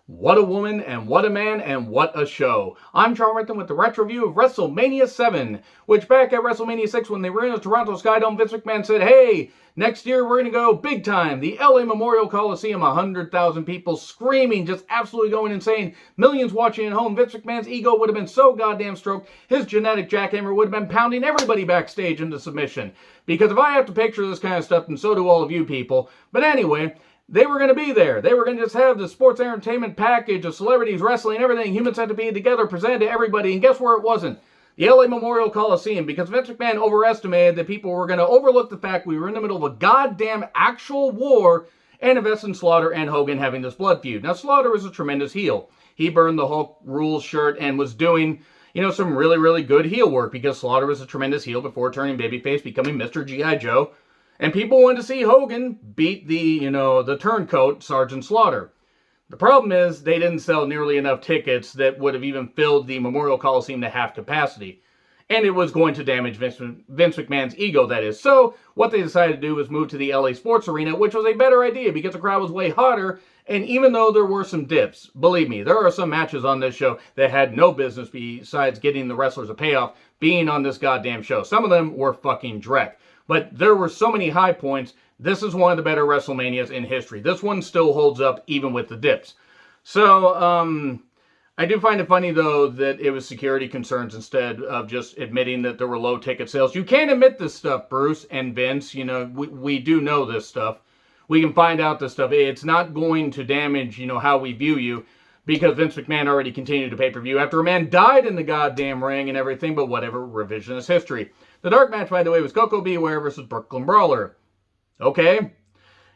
What a woman, and what a man, and what a show. I'm Charles Renton with the retro review of WrestleMania 7, which back at WrestleMania 6 when they were in the Toronto Skydome, Vince McMahon said, hey, next year we're going to go big time. The LA Memorial Coliseum, 100,000 people screaming, just absolutely going insane. Millions watching at home. Vince McMahon's ego would have been so goddamn stroked, his genetic jackhammer would have been pounding everybody backstage into submission. Because if I have to picture this kind of stuff, then so do all of you people. But anyway, they were going to be there. They were going to just have the sports entertainment package of celebrities, wrestling, everything, human centipede together, presented to everybody. And guess where it wasn't? The LA Memorial Coliseum, because Vince McMahon overestimated that people were going to overlook the fact we were in the middle of a goddamn actual war and invest in Slaughter and Hogan having this blood feud. Now, Slaughter was a tremendous heel. He burned the Hulk Rules shirt and was doing, some really, really good heel work because Slaughter was a tremendous heel before turning babyface, becoming Mr. G.I. Joe. And people wanted to see Hogan beat the turncoat Sergeant Slaughter. The problem is they didn't sell nearly enough tickets that would have even filled the Memorial Coliseum to half capacity. And it was going to damage Vince McMahon's ego, that is. So what they decided to do was move to the LA Sports Arena, which was a better idea because the crowd was way hotter. And even though there were some dips, believe me, there are some matches on this show that had no business besides getting the wrestlers a payoff being on this goddamn show. Some of them were fucking dreck. But there were so many high points. This is one of the better WrestleManias in history. This one still holds up even with the dips. So, I do find it funny, though, that it was security concerns instead of just admitting that there were low ticket sales. You can't admit this stuff, Bruce and Vince. We do know this stuff. We can find out this stuff. It's not going to damage, how we view you because Vince McMahon already continued to pay-per-view after a man died in the goddamn ring and everything, but whatever, revisionist history. The dark match, by the way, was Coco Beware versus Brooklyn Brawler. Okay.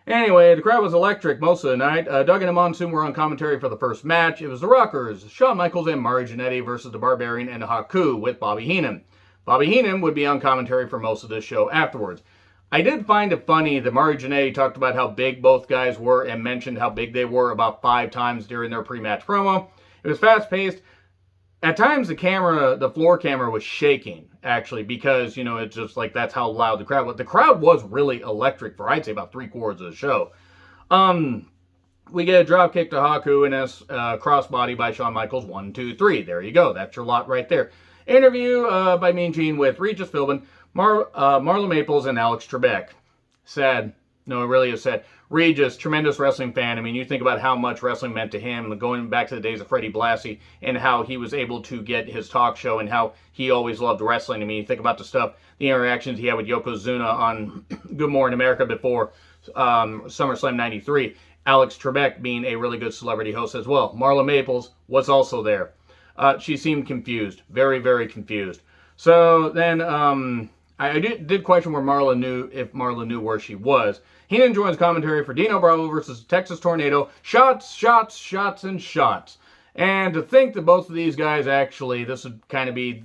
Anyway, the crowd was electric most of the night. Doug and the Monsoon were on commentary for the first match. It was the Rockers, Shawn Michaels and Mari Jannetty versus the Barbarian and the Haku with Bobby Heenan. Bobby Heenan would be on commentary for most of this show afterwards. I did find it funny that Mari Jannetty talked about how big both guys were and mentioned how big they were about 5 times during their pre-match promo. It was fast-paced. At times, the floor camera was shaking, actually, because, it's just like that's how loud the crowd was. The crowd was really electric for, I'd say, about 3/4 of the show. We get a drop kick to Haku and a crossbody by Shawn Michaels. 1, 2, 3. There you go. That's your lot right there. Interview by Mean Gene with Regis Philbin, Marla Maples, and Alex Trebek. Sad. No, it really is sad. Regis, tremendous wrestling fan. I mean, you think about how much wrestling meant to him, going back to the days of Freddie Blassie, and how he was able to get his talk show and how he always loved wrestling. I mean, you think about the interactions he had with Yokozuna on Good Morning America before SummerSlam 93. Alex Trebek being a really good celebrity host as well. Marla Maples was also there. She seemed confused. Very, very confused. So then I did question if Marla knew where she was. Henan joins commentary for Dino Bravo versus Texas Tornado. Shots, shots, shots, and shots. And to think that both of these guys actually, this would kind of be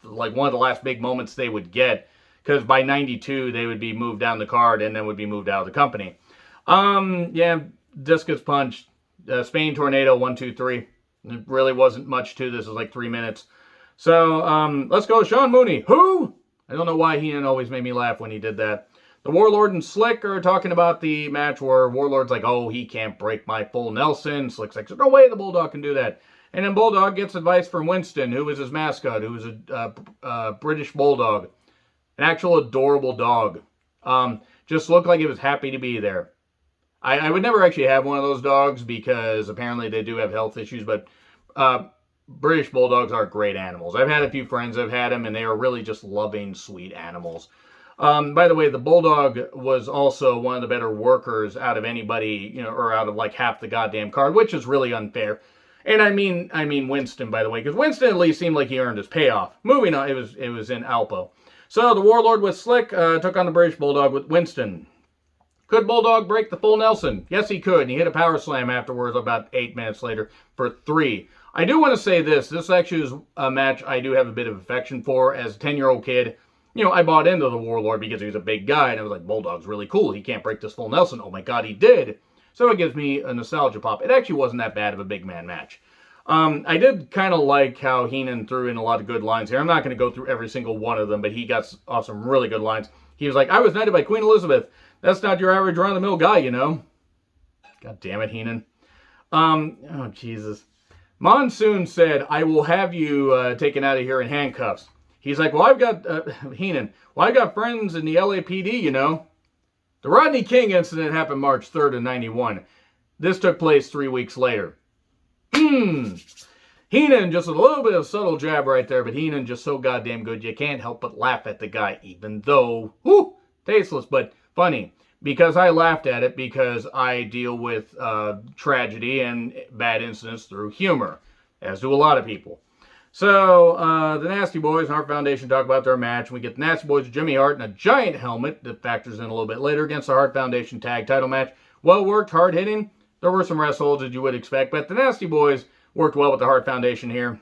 like one of the last big moments they would get. Because by 92, they would be moved down the card and then would be moved out of the company. Discus punch. Spain Tornado, 1, 2, 3. It really wasn't much to this. It was like 3 minutes. So, let's go Sean Mooney. Who? I don't know why Henan always made me laugh when he did that. The Warlord and Slick are talking about the match where Warlord's like, oh, he can't break my full Nelson. Slick's like, no way the Bulldog can do that. And then Bulldog gets advice from Winston, who was his mascot, who was a British Bulldog. An actual adorable dog. Just looked like it was happy to be there. I would never actually have one of those dogs because apparently they do have health issues, but British Bulldogs are great animals. I've had a few friends that have had them, and they are really just loving, sweet animals. By the way, the Bulldog was also one of the better workers out of anybody, or out of like half the goddamn card, which is really unfair. And I mean Winston, by the way, because Winston at least seemed like he earned his payoff. Moving on, it was in Alpo. So the Warlord with Slick took on the British Bulldog with Winston. Could Bulldog break the full Nelson? Yes, he could. And he hit a power slam afterwards about 8 minutes later for 3. I do want to say this. This actually is a match I do have a bit of affection for. As a 10-year-old kid, I bought into the Warlord because he was a big guy. And I was like, Bulldog's really cool. He can't break this full Nelson. Oh my God, he did. So it gives me a nostalgia pop. It actually wasn't that bad of a big man match. I did kind of like how Henan threw in a lot of good lines here. I'm not going to go through every single one of them, but he got off some really good lines. He was like, I was knighted by Queen Elizabeth. That's not your average run-of-the-mill guy, God damn it, Henan. Oh, Jesus. Monsoon said, I will have you taken out of here in handcuffs. He's like, well, I've got, Henan, well, I got friends in the LAPD, you know. The Rodney King incident happened March 3rd of 91. This took place 3 weeks later. Henan, just a little bit of subtle jab right there, but Henan just so goddamn good, you can't help but laugh at the guy, even though, tasteless, but funny. Because I laughed at it because I deal with tragedy and bad incidents through humor, as do a lot of people. So, the Nasty Boys and Hart Foundation talk about their match. We get the Nasty Boys with Jimmy Hart in a giant helmet that factors in a little bit later against the Hart Foundation tag title match. Well worked, hard hitting. There were some rest holds as you would expect, but the Nasty Boys worked well with the Hart Foundation here.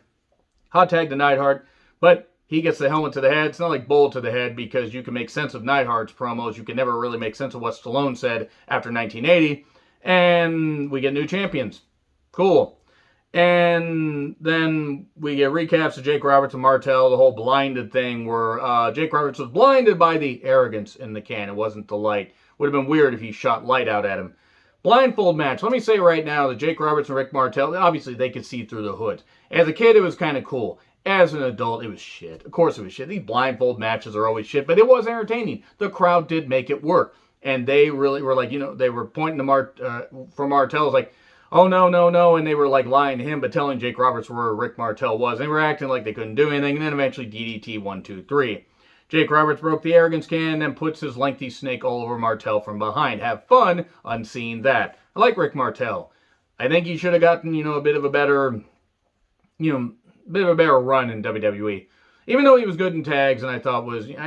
Hot tag to Neidhart, but he gets the helmet to the head. It's not like Bull to the head because you can make sense of Neidhart's promos. You can never really make sense of what Stallone said after 1980. And we get new champions. Cool. And then we get recaps of Jake Roberts and Martel, the whole blinded thing where Jake Roberts was blinded by the arrogance in the can. It wasn't the light. Would have been weird if he shot light out at him. Blindfold match. Let me say right now that Jake Roberts and Rick Martel, obviously they could see through the hood. As a kid, it was kind of cool. As an adult, it was shit. Of course it was shit. These blindfold matches are always shit, but it was entertaining. The crowd did make it work. And they really were like, you know, they were pointing to for Martel, like, oh, no, no, no, and they were like lying to him, but telling Jake Roberts where Rick Martel was. They were acting like they couldn't do anything, and then eventually DDT 1, 2, 3. Jake Roberts broke the arrogance can, and puts his lengthy snake all over Martel from behind. Have fun unseeing that. I like Rick Martel. I think he should have gotten, a bit of a better, run in WWE. Even though he was good in tags, and I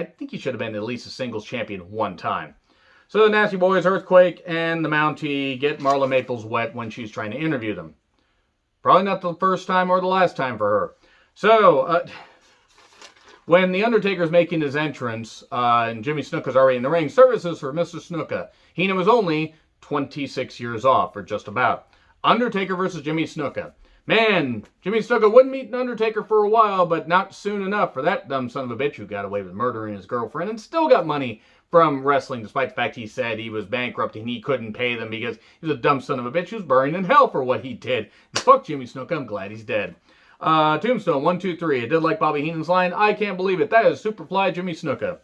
think he should have been at least a singles champion one time. So the Nasty Boys, Earthquake, and the Mountie get Marla Maples wet when she's trying to interview them. Probably not the first time or the last time for her. So, when the Undertaker's making his entrance, and Jimmy Snuka's already in the ring, services for Mr. Snuka. Henan was only 26 years off, or just about. Undertaker versus Jimmy Snuka. Man, Jimmy Snuka wouldn't meet an Undertaker for a while, but not soon enough for that dumb son of a bitch who got away with murdering his girlfriend and still got money from wrestling, despite the fact he said he was bankrupt and he couldn't pay them because he was a dumb son of a bitch who's burning in hell for what he did. And fuck Jimmy Snuka, I'm glad he's dead. Tombstone, 1, 2, 3. I did like Bobby Heenan's line. I can't believe it. That is Superfly Jimmy Snuka.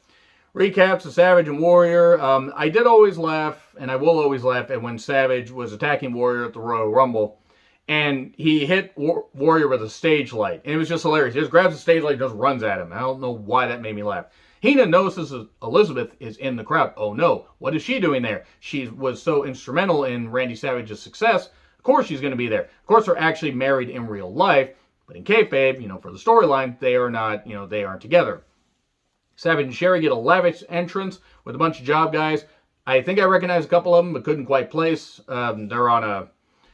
Recaps of Savage and Warrior. I did always laugh, and I will always laugh at when Savage was attacking Warrior at the Royal Rumble. And he hit Warrior with a stage light. And it was just hilarious. He just grabs the stage light and just runs at him. I don't know why that made me laugh. Heenan notices Elizabeth is in the crowd. Oh no, what is she doing there? She was so instrumental in Randy Savage's success. Of course she's going to be there. Of course they're actually married in real life. But in kayfabe, for the storyline, they are not, they aren't together. Savage and Sherry get a lavish entrance with a bunch of job guys. I think I recognize a couple of them, but couldn't quite place. They're on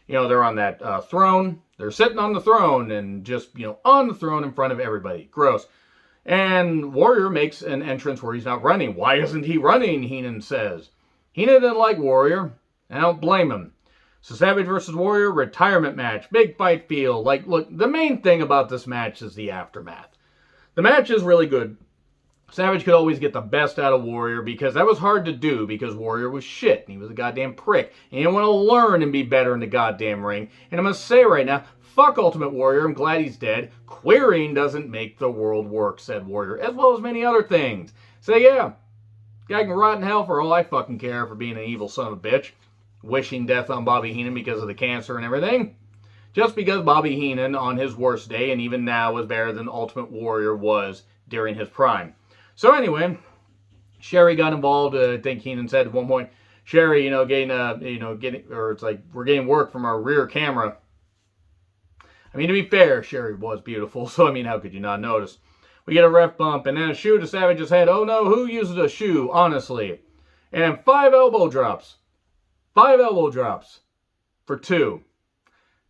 they're on that throne. They're sitting on the throne and just, on the throne in front of everybody. Gross. And Warrior makes an entrance where he's not running. Why isn't he running, Heenan says. Heenan didn't like Warrior. I don't blame him. So Savage versus Warrior, retirement match. Big fight feel. Look, the main thing about this match is the aftermath. The match is really good. Savage could always get the best out of Warrior because that was hard to do because Warrior was shit and he was a goddamn prick. And he didn't want to learn and be better in the goddamn ring. And I'm going to say right now, fuck Ultimate Warrior, I'm glad he's dead. Queering doesn't make the world work, said Warrior, as well as many other things. So yeah, guy can rot in hell for all I fucking care for being an evil son of a bitch. Wishing death on Bobby Heenan because of the cancer and everything. Just because Bobby Heenan on his worst day and even now was better than Ultimate Warrior was during his prime. So anyway, Sherry got involved. I think Heenan said at one point, Sherry, it's like we're getting work from our rear camera. I mean, to be fair, Sherry was beautiful. So, how could you not notice? We get a ref bump and then a shoe to Savage's head. Oh no, who uses a shoe, honestly? And 5 elbow drops. 5 elbow drops for 2.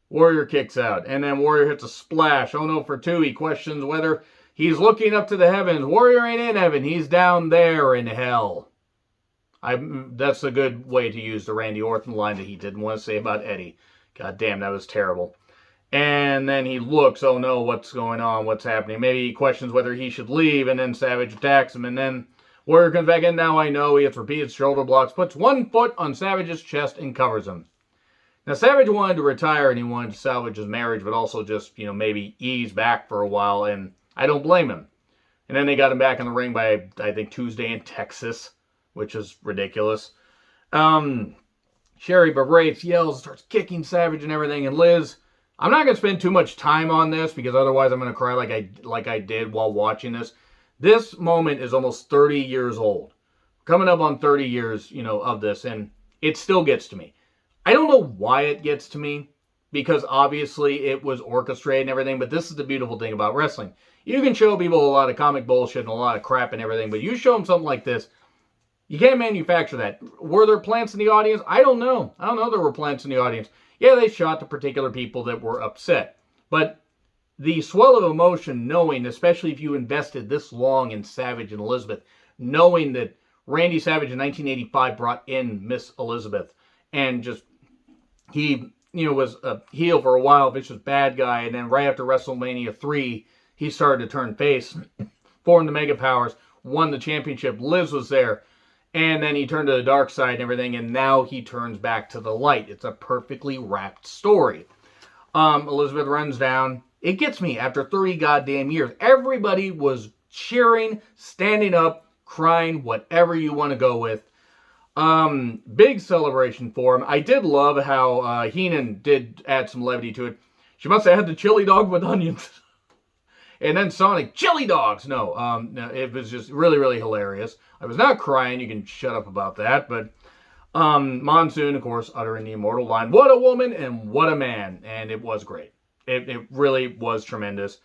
Warrior kicks out. And then Warrior hits a splash. Oh no, for 2. He questions whether he's looking up to the heavens. Warrior ain't in heaven. He's down there in hell. That's a good way to use the Randy Orton line that he didn't want to say about Eddie. God damn, that was terrible. And then he looks. Oh no, what's going on? What's happening? Maybe he questions whether he should leave. And then Savage attacks him. And then Warrior comes back in. Now I know he hits repeated shoulder blocks. Puts one foot on Savage's chest and covers him. Now, Savage wanted to retire and he wanted to salvage his marriage, but also just, maybe ease back for a while, and I don't blame him. And then they got him back in the ring by, I think, Tuesday in Texas, which is ridiculous. Sherry berates, yells, starts kicking Savage and everything, and Liz, I'm not going to spend too much time on this because otherwise I'm going to cry like I did while watching this. This moment is almost 30 years old. Coming up on 30 years, of this, and it still gets to me. I don't know why it gets to me, because obviously it was orchestrated and everything, but this is the beautiful thing about wrestling. You can show people a lot of comic bullshit and a lot of crap and everything, but you show them something like this, you can't manufacture that. Were there plants in the audience? I don't know. I don't know there were plants in the audience. Yeah, they shot the particular people that were upset. But the swell of emotion, knowing, especially if you invested this long in Savage and Elizabeth, knowing that Randy Savage in 1985 brought in Miss Elizabeth, and just, he, was a heel for a while, vicious bad guy, and then right after WrestleMania 3, he started to turn face, formed the Mega Powers, won the championship. Liz was there. And then he turned to the dark side and everything, and now he turns back to the light. It's a perfectly wrapped story. Elizabeth runs down. It gets me, after 30 goddamn years. Everybody was cheering, standing up, crying, whatever you want to go with. Big celebration for him. I did love how Henan did add some levity to it. She must have had the chili dog with onions. And then Sonic, chili dogs! No, it was just really, really hilarious. I was not crying, you can shut up about that, but Monsoon, of course, uttering the immortal line, what a woman and what a man, and it was great. It really was tremendous.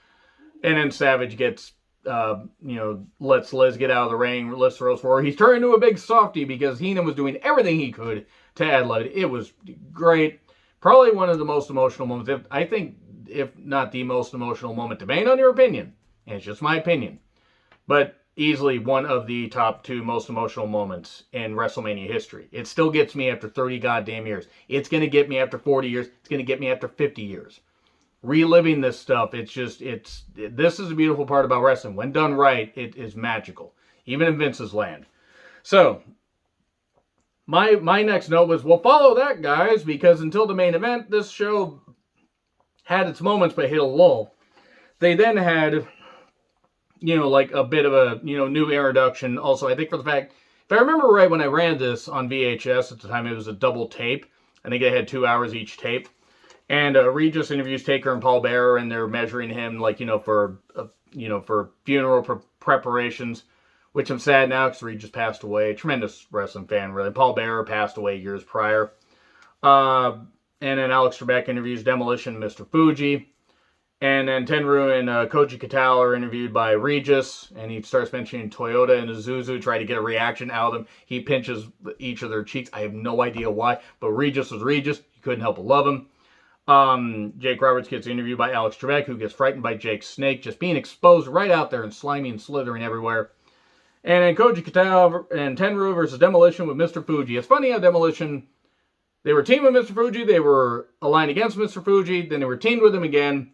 And then Savage gets, lets Liz get out of the ring, lifts throws for her. He's turned into a big softie because Henan was doing everything he could to add levity. It was great. Probably one of the most emotional moments, if not the most emotional moment. Depending on your opinion, and it's just my opinion, but easily one of the top 2 most emotional moments in WrestleMania history. It still gets me after 30 goddamn years. It's going to get me after 40 years. It's going to get me after 50 years. Reliving this stuff, this is the beautiful part about wrestling. When done right, it is magical, even in Vince's land. So, my next note was, well, follow that, guys, because until the main event, this show had its moments but hit a lull. They then had, like a bit of a, new introduction. Also, I think for the fact, if I remember right, when I ran this on VHS at the time, it was a double tape. I think it had 2 hours each tape. And Regis interviews Taker and Paul Bearer, and they're measuring him, for funeral preparations, which I'm sad now because Regis passed away. Tremendous wrestling fan, really. Paul Bearer passed away years prior. And then Alex Trebek interviews Demolition, Mr. Fuji. And then Tenryu and Koji Katao are interviewed by Regis. And he starts mentioning Toyota and Isuzu, try to get a reaction out of them. He pinches each of their cheeks. I have no idea why. But Regis was Regis. You couldn't help but love him. Jake Roberts gets interviewed by Alex Trebek, who gets frightened by Jake's snake. Just being exposed right out there and slimy and slithering everywhere. And then Koji Katao and Tenryu versus Demolition with Mr. Fuji. It's funny how Demolition... They were teamed with Mr. Fuji, they were aligned against Mr. Fuji, then they were teamed with him again,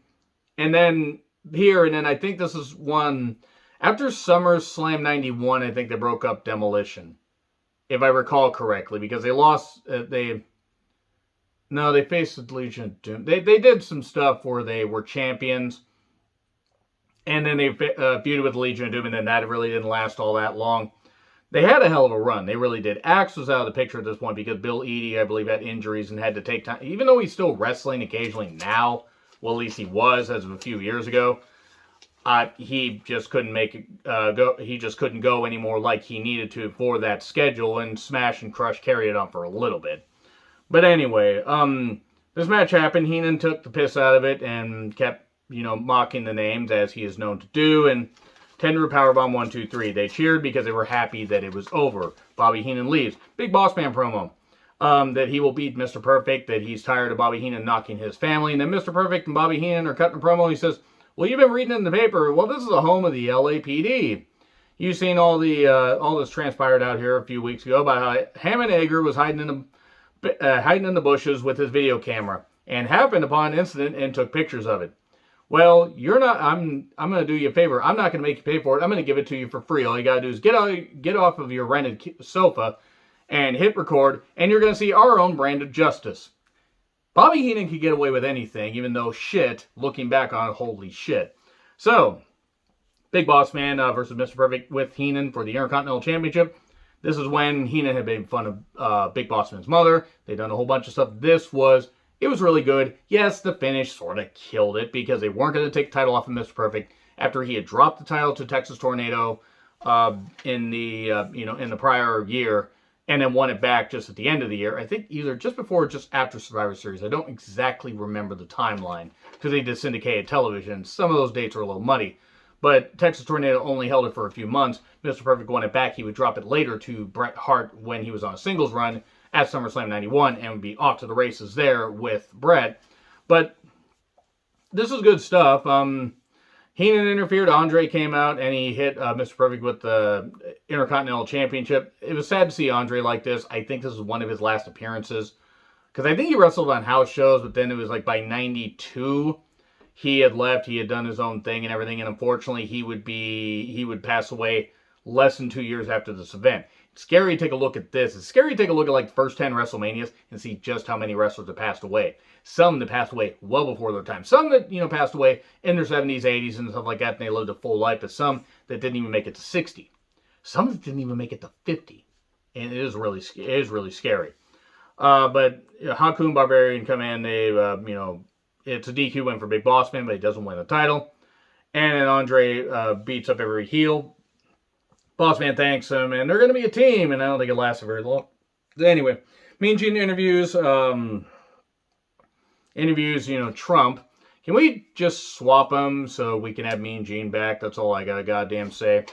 and then here, and then I think this is one, after SummerSlam 91, I think they broke up Demolition, if I recall correctly, because they lost, they faced the Legion of Doom. They did some stuff where they were champions, and then they feuded with the Legion of Doom, and then that really didn't last all that long. They had a hell of a run. They really did. Axe was out of the picture at this point because Bill Eadie, I believe, had injuries and had to take time. Even though he's still wrestling occasionally now, well, at least he was as of a few years ago, he just couldn't make it go. He just couldn't go anymore like he needed to for that schedule, and Smash and Crush carried it on for a little bit. But anyway, this match happened. Henan took the piss out of it and kept, mocking the names as he is known to do, and Tenryu powerbomb 1, 2, 3. They cheered because they were happy that it was over. Bobby Heenan leaves. Big Bossman promo. That he will beat Mr. Perfect, that he's tired of Bobby Heenan knocking his family. And then Mr. Perfect and Bobby Heenan are cutting a promo. He says, well, you've been reading in the paper. Well, this is the home of the LAPD. You've seen all this transpired out here a few weeks ago about how Hammond Egger was hiding in the bushes with his video camera and happened upon an incident and took pictures of it. Well, you're not. I'm going to do you a favor. I'm not going to make you pay for it. I'm going to give it to you for free. All you got to do is get off of your rented sofa and hit record, and you're going to see our own brand of justice. Bobby Heenan could get away with anything, even though shit, looking back on it, holy shit. So, Big Boss Man versus Mr. Perfect with Henan for the Intercontinental Championship. This is when Henan had made fun of Big Boss Man's mother. They'd done a whole bunch of stuff. It was really good. Yes, the finish sort of killed it because they weren't going to take the title off of Mr. Perfect after he had dropped the title to Texas Tornado in the prior year, and then won it back just at the end of the year. I think either just before or just after Survivor Series. I don't exactly remember the timeline because they did syndicated television. Some of those dates are a little muddy. But Texas Tornado only held it for a few months. Mr. Perfect won it back. He would drop it later to Bret Hart when he was on a singles run at SummerSlam 91 and would be off to the races there with Bret. But this is good stuff. Heenan interfered. Andre came out and he hit Mr. Perfect with the Intercontinental Championship. It was sad to see Andre like this. I think this is one of his last appearances. Because I think he wrestled on house shows, but then it was like by 92... he had left, he had done his own thing and everything, and unfortunately he would pass away less than 2 years after this event. It's scary to take a look at this. It's scary to take a look at like the first 10 WrestleManias and see just how many wrestlers have passed away. Some that passed away well before their time. Some that, passed away in their 70s, 80s, and stuff like that, and they lived a full life, but some that didn't even make it to 60. Some that didn't even make it to 50. And it is really scary. But Haku and Barbarian come in, they, it's a DQ win for Big Boss Man, but he doesn't win the title. And then Andre beats up every heel. Boss Man thanks him, and they're going to be a team, and I don't think it lasted very long. Anyway, Mean Gene interviews, Trump. Can we just swap them so we can have Mean Gene back? That's all I got to goddamn say.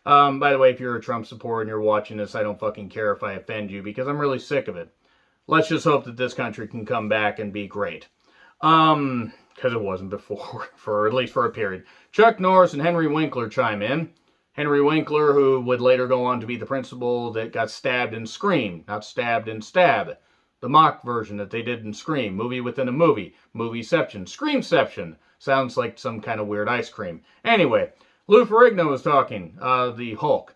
By the way, if you're a Trump supporter and you're watching this, I don't fucking care if I offend you, because I'm really sick of it. Let's just hope that this country can come back and be great. Because it wasn't before, at least for a period. Chuck Norris and Henry Winkler chime in. Henry Winkler, who would later go on to be the principal that got stabbed in Scream, not stabbed in Stab. The mock version that they did in Scream, movie within a movie, Movieception, Screamception. Sounds like some kind of weird ice cream. Anyway, Lou Ferrigno was talking, the Hulk.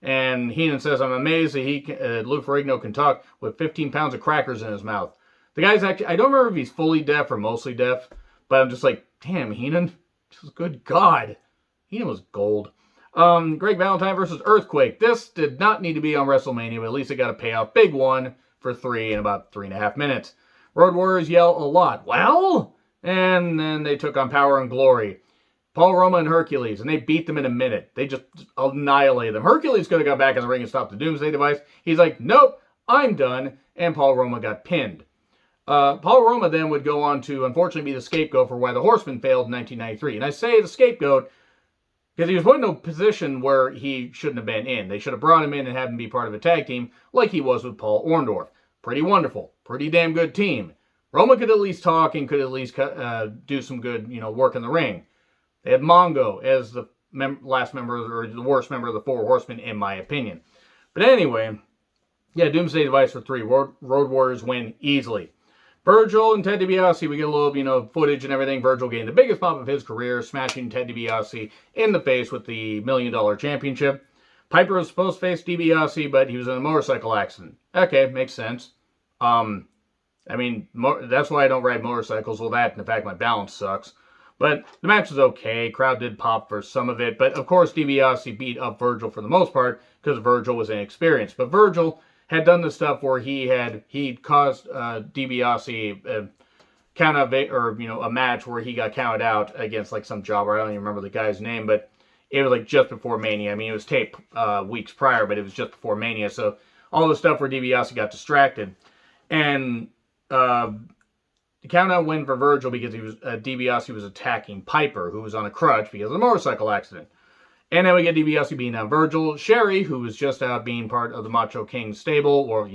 And Heenan says, I'm amazed that Lou Ferrigno can talk with 15 pounds of crackers in his mouth. The guy's actually, I don't remember if he's fully deaf or mostly deaf, but I'm just like, damn, Heenan. Just good God. Heenan was gold. Greg Valentine versus Earthquake. This did not need to be on WrestleMania, but at least it got a payoff. Big one for 3 in about 3.5 minutes. Road Warriors yell a lot. Well? And then they took on Power and Glory. Paul Roma and Hercules, and they beat them in a minute. They just annihilated them. Hercules could have got back in the ring and stopped the Doomsday Device. He's like, nope, I'm done. And Paul Roma got pinned. Paul Roma then would go on to, unfortunately, be the scapegoat for why the Horsemen failed in 1993. And I say the scapegoat because he was put in a position where he shouldn't have been in. They should have brought him in and had him be part of a tag team like he was with Paul Orndorff. Pretty wonderful. Pretty damn good team. Roma could at least talk and could at least do some good, work in the ring. They had Mongo as the last member, or the worst member of the Four Horsemen, in my opinion. But anyway, yeah, Doomsday Device for 3. Road Warriors win easily. Virgil and Ted DiBiase, we get a little, footage and everything. Virgil gained the biggest pop of his career, smashing Ted DiBiase in the face with the $1 Million Championship. Piper was supposed to face DiBiase, but he was in a motorcycle accident. Okay, makes sense. That's why I don't ride motorcycles. Well, that, and the fact my balance sucks. But the match was okay. Crowd did pop for some of it. But, of course, DiBiase beat up Virgil for the most part because Virgil was inexperienced. But Virgil had done the stuff where he caused DiBiase a match where he got counted out against like some jobber. I don't even remember the guy's name, but it was like just before Mania. I mean, it was taped weeks prior, but it was just before Mania. So all the stuff where DiBiase got distracted, and the count-out win for Virgil because DiBiase was attacking Piper, who was on a crutch because of the motorcycle accident. And then we get DiBiase beating down Virgil. Sherry, who was just out being part of the Macho King stable, or,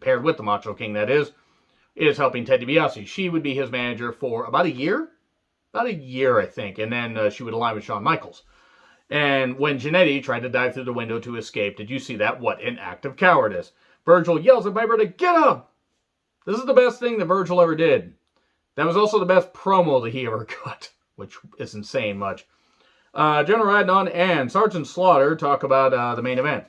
paired with the Macho King, that is helping Ted DiBiase. She would be his manager for about a year. About a year, I think. And then she would align with Shawn Michaels. And when Jannetty tried to dive through the window to escape, did you see that? What an act of cowardice. Virgil yells at Piper to get up! This is the best thing that Virgil ever did. That was also the best promo that he ever cut, which isn't saying much. General Adnan and Sergeant Slaughter talk about the main event.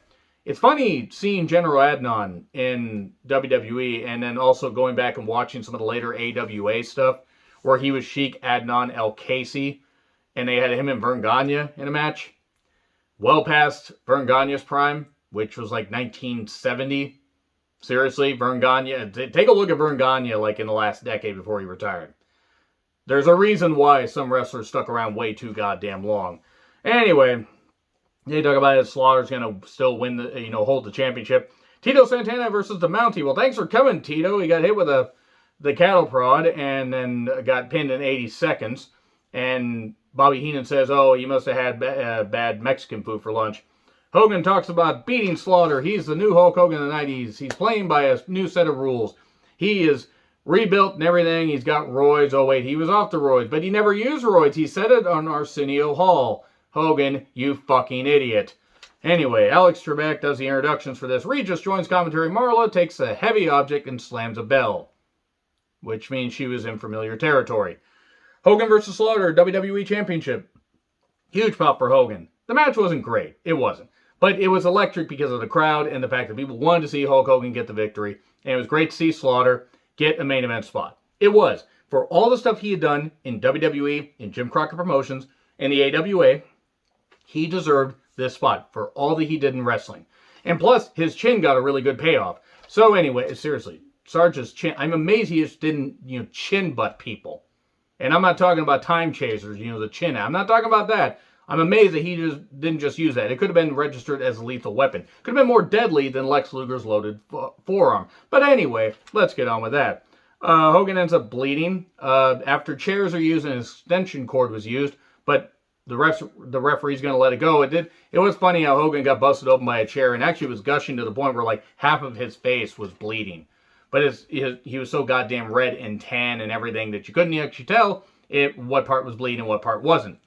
It's funny seeing General Adnan in WWE and then also going back and watching some of the later AWA stuff where he was Sheik Adnan El Casey and they had him and Vern Gagne in a match. Well past Vern Gagne's prime, which was like 1970. Seriously, Vern Gagne. Take a look at Vern Gagne like in the last decade before he retired. There's a reason why some wrestlers stuck around way too goddamn long. Anyway, they talk about it. Slaughter's going to still win the, hold the championship. Tito Santana versus the Mountie. Well, thanks for coming, Tito. He got hit with the cattle prod and then got pinned in 80 seconds. And Bobby Heenan says, oh, you must have had bad Mexican food for lunch. Hogan talks about beating Slaughter. He's the new Hulk Hogan in the 90s. He's playing by a new set of rules. He is rebuilt and everything. He's got roids. Oh, wait, he was off the roids. But he never used roids. He said it on Arsenio Hall. Hogan, you fucking idiot. Anyway, Alex Trebek does the introductions for this. Regis joins commentary. Marla takes a heavy object and slams a bell, which means she was in familiar territory. Hogan versus Slaughter, WWE Championship. Huge pop for Hogan. The match wasn't great. It wasn't. But it was electric because of the crowd and the fact that people wanted to see Hulk Hogan get the victory. And it was great to see Slaughter get a main event spot. It was. For all the stuff he had done in WWE, in Jim Crockett Promotions, and the AWA, he deserved this spot for all that he did in wrestling. And plus, his chin got a really good payoff. So anyway, seriously, Sarge's chin, I'm amazed he just didn't, chin butt people. And I'm not talking about time chasers, the chin. I'm not talking about that. I'm amazed that he didn't just use that. It could have been registered as a lethal weapon. Could have been more deadly than Lex Luger's loaded forearm. But anyway, let's get on with that. Hogan ends up bleeding after chairs are used and an extension cord was used, but the referee's going to let it go. It was funny how Hogan got busted open by a chair and actually was gushing to the point where like half of his face was bleeding. But he was so goddamn red and tan and everything that you couldn't actually tell what part was bleeding and what part wasn't.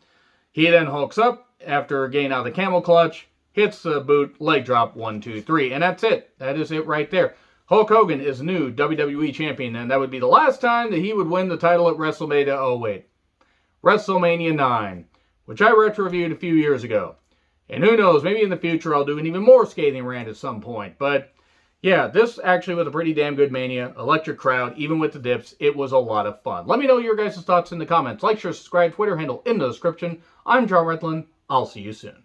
He then hulks up after getting out of the camel clutch, hits the boot, leg drop, 1, 2, 3. And that's it. That is it right there. Hulk Hogan is new WWE champion, and that would be the last time that he would win the title at WrestleMania. Oh, wait. WrestleMania 9, which I retro-reviewed a few years ago. And who knows, maybe in the future I'll do an even more scathing rant at some point. But yeah, this actually was a pretty damn good Mania. Electric crowd, even with the dips. It was a lot of fun. Let me know your guys' thoughts in the comments. Like, share, subscribe, Twitter handle in the description. I'm John Redland. I'll see you soon.